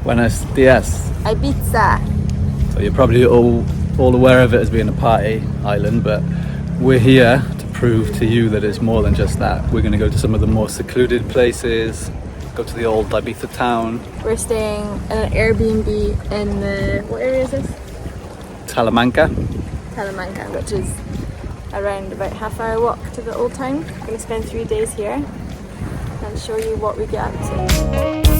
Buenos dias. Ibiza. So you're probably all aware of it as being a party island, but we're here to prove to you that it's more than just that. We're going to go to some of the more secluded places, go to the old Ibiza town. We're staying in an Airbnb in the, what area is this? Talamanca, which is around about half-hour walk to the old town. We're going to spend 3 days here and show you what we get up to.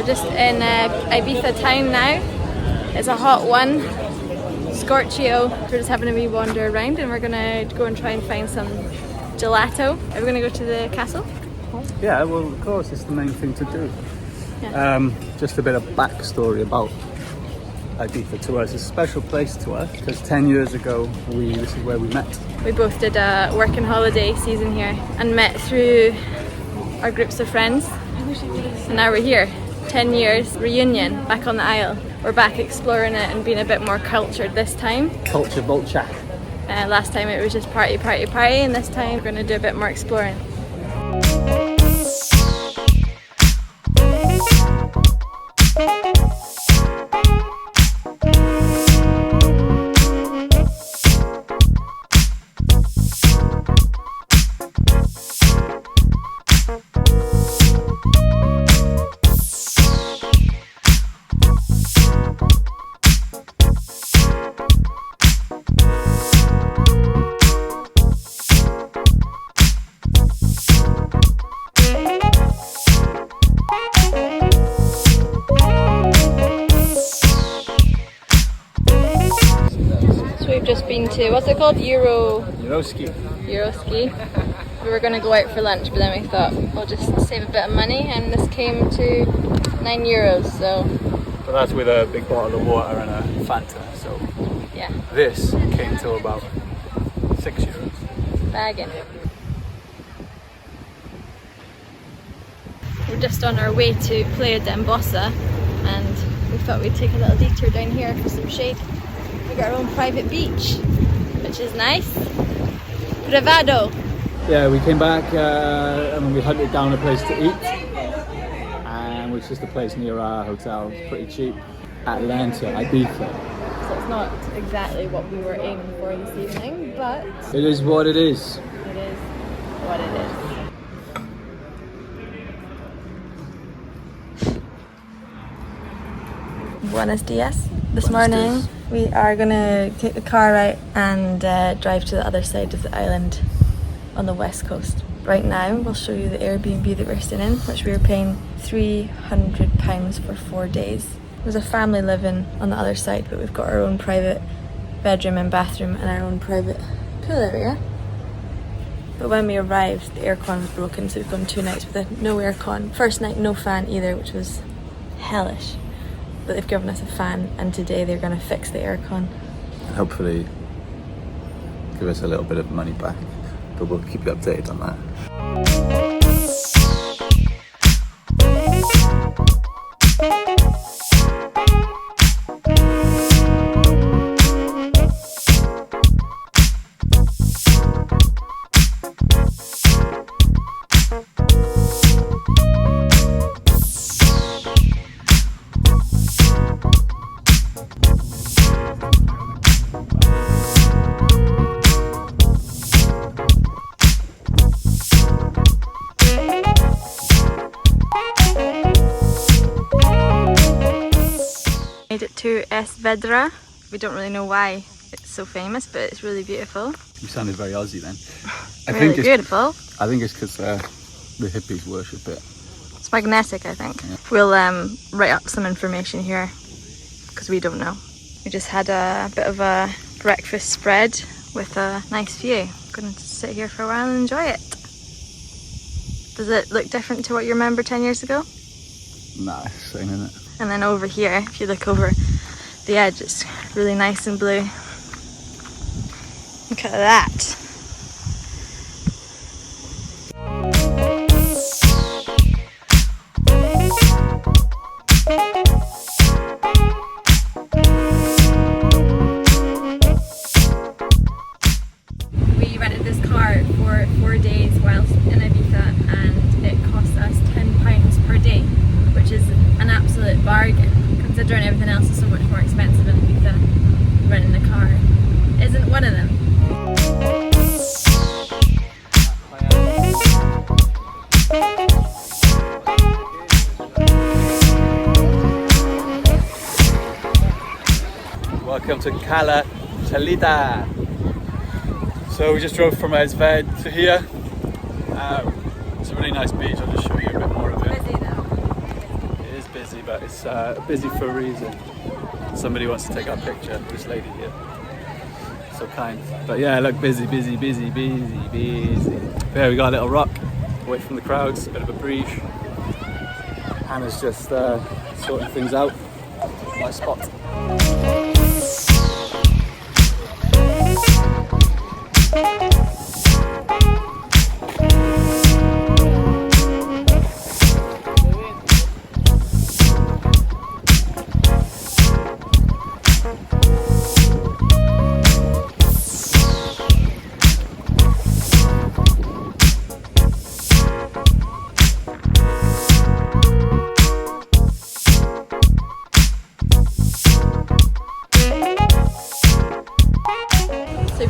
Just in Ibiza town now. It's a hot one, scorchio. We're just having a wee wander around and we're gonna go and try and find some gelato. Are we gonna go to the castle? Yeah, well of course it's the main thing to do. Yeah. Just a bit of backstory about Ibiza to us. It's a special place to us because 10 years ago this is where we met. We both did a work and holiday season here and met through our groups of friends, and now we're here. 10 years reunion back on the Isle. We're back exploring it and being a bit more cultured this time. Culture vulture. Last time it was just party, and this time we're going to do a bit more exploring. We've just been to, what's it called? Euroski. We were going to go out for lunch, but then we thought we'll just save a bit of money, and this came to €9, so. But that's with a big bottle of water and a Fanta, so. Yeah. This came to about €6. Bagging. We're just on our way to Playa d'Embossa, and we thought we'd take a little detour down here for some shade. We got our own private beach, which is nice. Privado. Yeah, we came back and we hunted down a place to eat, which is the place near our hotel. It's pretty cheap. Atlanta, Ibiza. So it's not exactly what we were aiming for this evening, but it is what it is. It is what it is. Buenos dias. This morning we are going to take the car out and drive to the other side of the island on the west coast. Right now we'll show you the Airbnb that we're staying in, which we were paying £300 for 4 days. There's a family living on the other side, but we've got our own private bedroom and bathroom and our own private pool area. But when we arrived, the aircon was broken, so we've gone 2 nights with no aircon. First night no fan either, which was hellish. But they've given us a fan, and today they're going to fix the aircon. And hopefully give us a little bit of money back, but we'll keep you updated on that. Made it to vedra. We don't really know why it's so famous, but it's really beautiful. You sounded very Aussie then. I think it's beautiful. I think it's because the hippies worship it. It's magnetic, I think. Yeah. We'll write up some information here because we don't know. We just had a bit of a breakfast spread with a nice view. I'm going to sit here for a while and enjoy it. Does it look different to what you remember 10 years ago? Nah, same, isn't it? And then over here, if you look over the edge, it's really nice and blue. Look at that. We rented this car for 4 days whilst in Ibiza, and it cost us £10 per day, which is an absolute bargain. Considering everything else is so much more expensive in Ibiza, renting a car isn't one of them. Welcome to Cala Tarida. So we just drove from Esved to here. It's a really nice beach. I'll just show you a bit more of it. Busy though. It is busy, but it's busy for a reason. Somebody wants to take our picture, this lady here. So kind. But yeah, look, busy. There we got a little rock, away from the crowds, a bit of a breeze. Hannah's just sorting things out. Nice spot.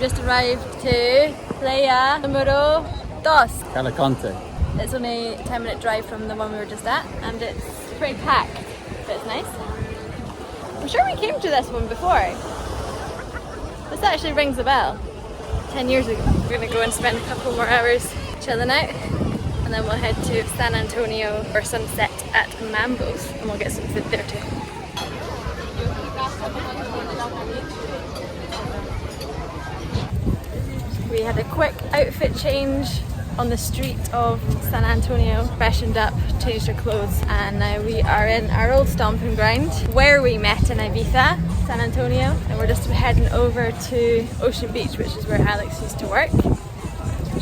Just arrived to Platja número 2. Cala Conte. It's only a 10-minute drive from the one we were just at, and it's pretty packed, but it's nice. I'm sure we came to this one before. This actually rings a bell. 10 years ago. We're gonna go and spend a couple more hours chilling out, and then we'll head to San Antonio for sunset at Mambos, and we'll get some food there too. We had a quick outfit change on the street of San Antonio, freshened up, changed our clothes, and now we are in our old stomping ground where we met in Ibiza, San Antonio, and we're just heading over to Ocean Beach, which is where Alex used to work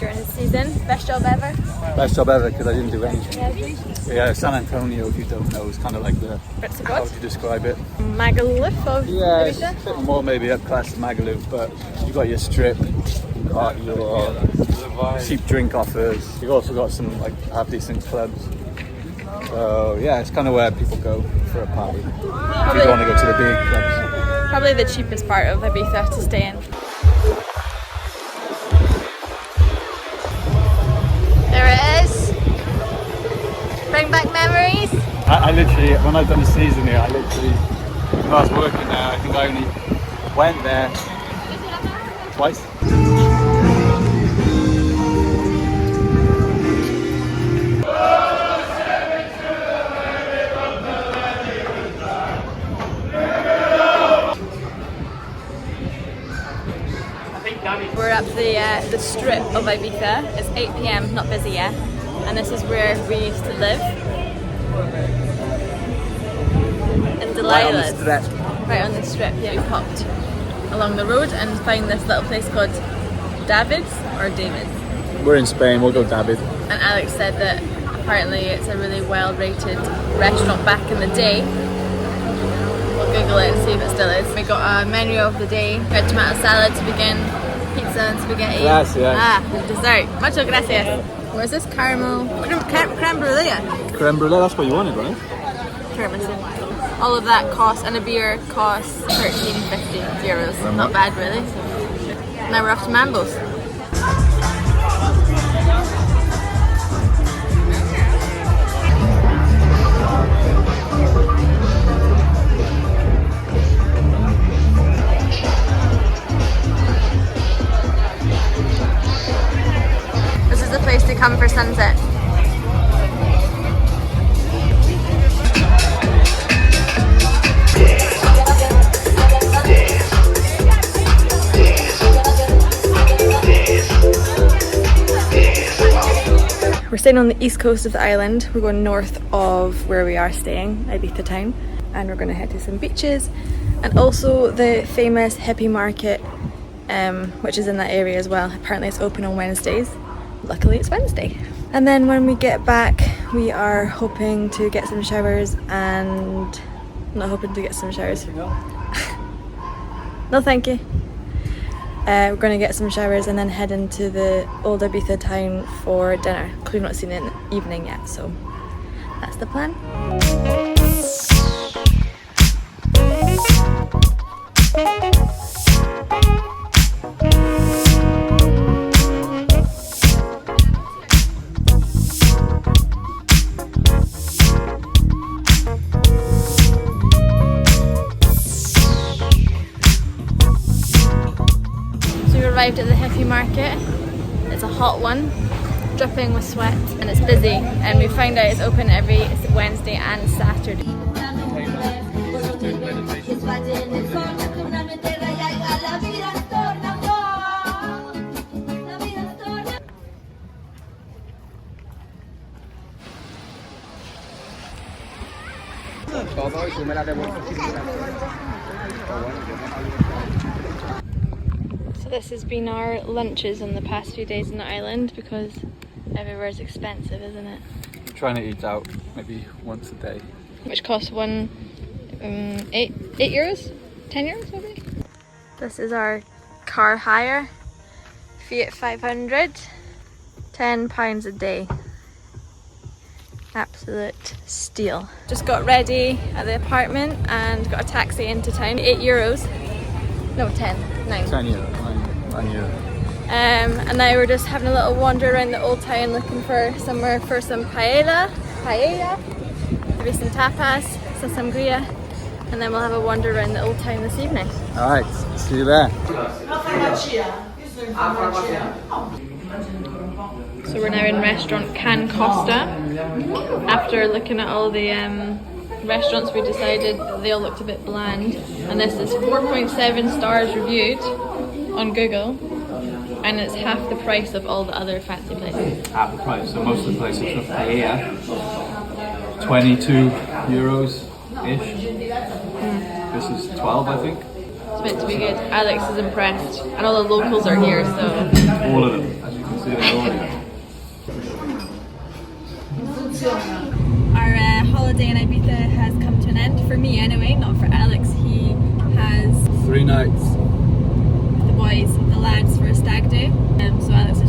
during his season. Best job ever? Best job ever, because I didn't do anything. Yeah, San Antonio, if you don't know, is kind of like the, how would you describe it? Magaluf of Yeah, it's Ibiza? a bit more maybe up class Magaluf, but you got your strip, you got your cheap drink offers, you've also got some like half-decent clubs. So yeah, it's kind of where people go for a party. If you don't want to go to the big clubs. Probably the cheapest part of Ibiza to stay in. There it is. Bring back memories. I literally, when I've done the season here, when I was working there, I think I only went there twice. We're up the strip of Ibiza. It's 8 PM, not busy yet, and this is where we used to live. In Delilah's. Right on the strip, yeah. We popped along the road and found this little place called David's or David's. We're in Spain, we'll go David. And Alex said that apparently it's a really well-rated restaurant back in the day. We'll Google it and see if it still is. We got a menu of the day. We had tomato salad to begin, pizza and spaghetti. Gracias. The dessert. Muchas gracias. What is this? Caramel? Creme brulee. Creme brulee, that's what you wanted, right? Tiramisu. All of that costs, and a beer costs €13.50. Not bad, really. Now we're off to Mambos. This is the place to come for sunset. We're staying on the east coast of the island. We're going north of where we are staying, Ibiza town, and we're going to head to some beaches and also the famous Hippy market, which is in that area as well. Apparently it's open on Wednesdays. Luckily it's Wednesday. And then when we get back, we are hoping to get some showers and... not hoping to get some showers. No thank you. We're going to get some showers and then head into the old Ibiza town for dinner, because we've not seen it in the evening yet, so that's the plan. Arrived at the Hippy market. It's a hot one, dripping with sweat, and it's busy, and we found out it's open every Wednesday and Saturday. This has been our lunches on the past few days on the island, because everywhere's expensive, isn't it? I'm trying to eat out maybe once a day. Which costs €8, 10 euros maybe? This is our car hire. Fiat 500, £10 a day. Absolute steal. Just got ready at the apartment and got a taxi into town. €8. No, 9. 10 euro. 9 euro. And now we're just having a little wander around the old town looking for somewhere for some paella, maybe some tapas, some sangria, and then we'll have a wander around the old town this evening. Alright, see you there. So we're now in restaurant Can Costa. After looking at all the restaurants, we decided they all looked a bit bland, and this is 4.7 stars reviewed on Google, and it's half the price of all the other fancy places. Half the price, so most of the places for paella, 22 euros ish. This is 12, I think. It's meant to be good. Alex is impressed, and all the locals are here, so... all of them, as you can see, they're all here. Our holiday in Ibiza has come to an end, for me anyway, not for Alex. He has 3 nights. the boys, the lads, for a stag do. So Alex